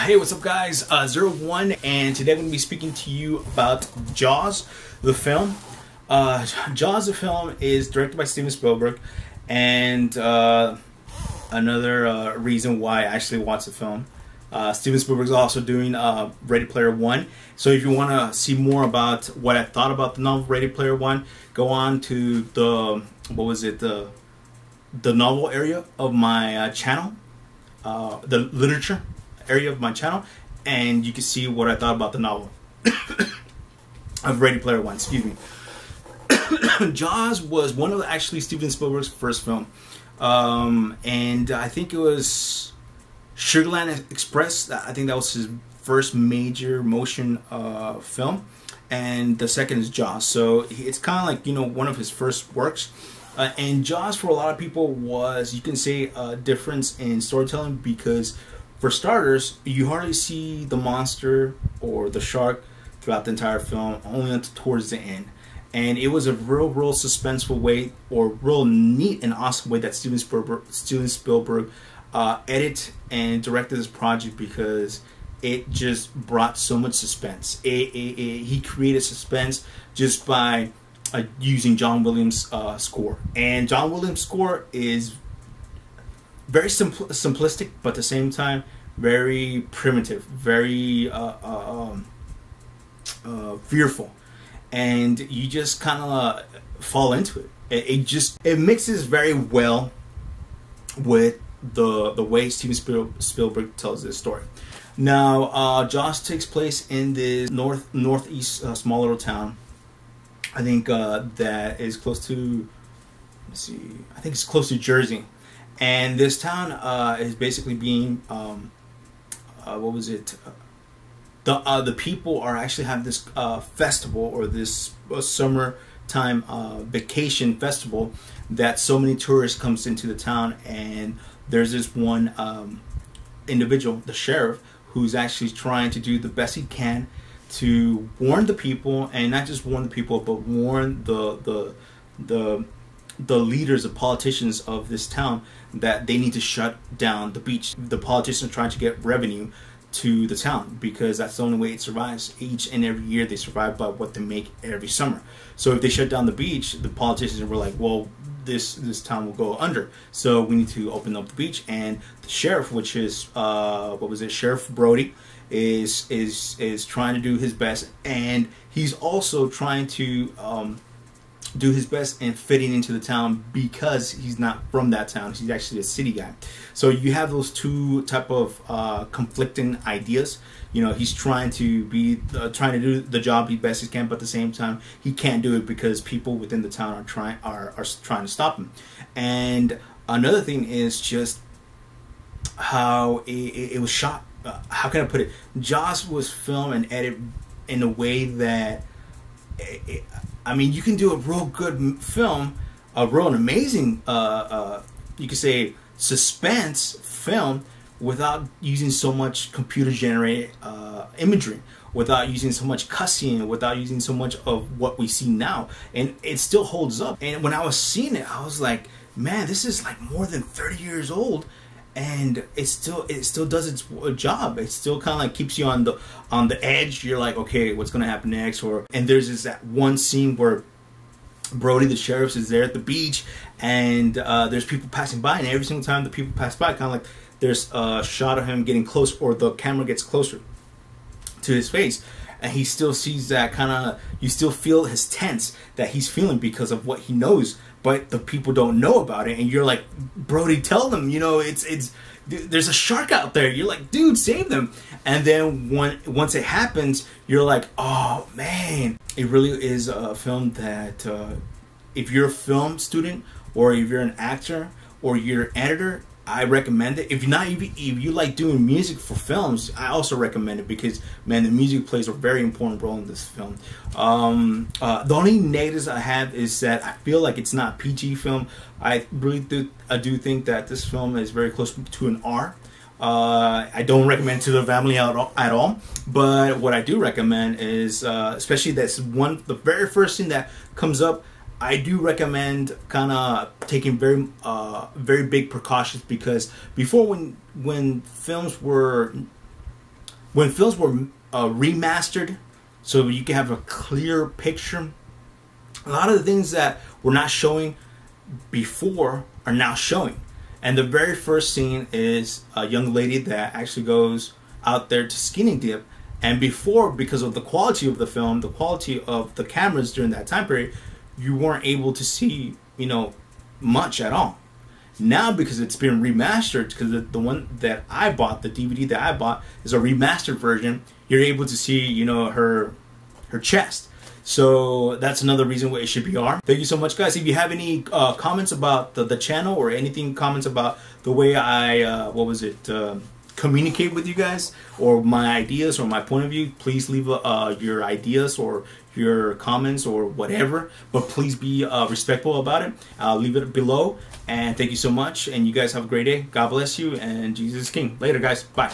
Hey, what's up guys? Zero One, and today I'm going to be speaking to you about Jaws, the film. Jaws, the film, is directed by Steven Spielberg, and another reason why I actually watched the film. Steven Spielberg is also doing Ready Player One. So if you want to see more about what I thought about the novel Ready Player One, go on to the the novel area of my channel, the literature area of my channel, and you can see what I thought about the novel of Ready Player One. Excuse me. Jaws was one of actually Steven Spielberg's first film, and I think it was Sugarland Express. I think that was his first major motion film, and the second is Jaws. So it's kind of like, you know, one of his first works. And Jaws, for a lot of people, was, you can say, a difference in storytelling, because for starters, you hardly see the monster or the shark throughout the entire film, only until towards the end. And it was a real suspenseful way, or real neat and awesome way, that Steven Spielberg edited and directed this project, because it just brought so much suspense. He created suspense just by using John Williams' score. And John Williams' score is very simplistic, but at the same time very primitive, very fearful, and you just kind of fall into it. It mixes very well with the way Steven Spielberg tells this story. Now, Jaws takes place in this northeast small little town. I think that is close to, let's see, I think it's close to Jersey. And this town is basically being, what was it? The people are actually having this festival, or this summertime vacation festival, that so many tourists comes into the town. And there's this one individual, the sheriff, who's actually trying to do the best he can to warn the people, and not just warn the people, but warn the leaders, the politicians of this town, that they need to shut down the beach. The politicians are trying to get revenue to the town, because that's the only way it survives. Each and every year they survive by what they make every summer. So if they shut down the beach, the politicians were like, well, this town will go under, so we need to open up the beach. And the sheriff, which is Sheriff Brody, is trying to do his best, and he's also trying to do his best in fitting into the town, because he's not from that town. He's actually a city guy. So you have those two type of conflicting ideas. You know, he's trying to do the job he best he can, but at the same time he can't do it because people within the town are trying to stop him. And another thing is just how it was shot. How can I put it? Jaws was filmed and edited in a way that, I mean, you can do a real good film, a real amazing, you could say, suspense film, without using so much computer-generated imagery, without using so much cussing, without using so much of what we see now. And it still holds up. And when I was seeing it, I was like, man, this is like more than 30 years old. And it still does its job. It still kind of like keeps you on the edge. You're like, okay, what's gonna happen next? And there's that one scene where Brody, the sheriff, is there at the beach, and there's people passing by, and every single time the people pass by, kind of like there's a shot of him getting close, or the camera gets closer to his face, and he still sees that kind of, you still feel his tense that he's feeling because of what he knows, but the people don't know about it. And you're like, Brody, tell them, you know, there's a shark out there. You're like, dude, save them. And then once it happens, you're like, oh man. It really is a film that if you're a film student, or if you're an actor, or you're an editor, I recommend it. If you like doing music for films, I also recommend it, because man, the music plays a very important role in this film. The only negatives I have is that I feel like it's not a PG film. I do think that this film is very close to an R. I don't recommend it to the family at all. But what I do recommend is, especially the very first thing that comes up, I do recommend kind of taking very big precautions, because before, when films were when films were remastered, so you can have a clear picture, a lot of the things that were not showing before are now showing. And the very first scene is a young lady that actually goes out there to skinny dip. And before, because of the quality of the film, the quality of the cameras during that time period, you weren't able to see, you know, much at all. Now, because it's been remastered, because the one that I bought, the DVD that I bought, is a remastered version, you're able to see, you know, her chest. So that's another reason why it should be R. Thank you so much, guys. If you have any comments about the channel, or anything, comments about the way I, communicate with you guys, or my ideas or my point of view, please leave your ideas or your comments or whatever, but please be respectful about it. I'll leave it below, and thank you so much, and you guys have a great day. God bless you, and Jesus is King. Later, guys. Bye.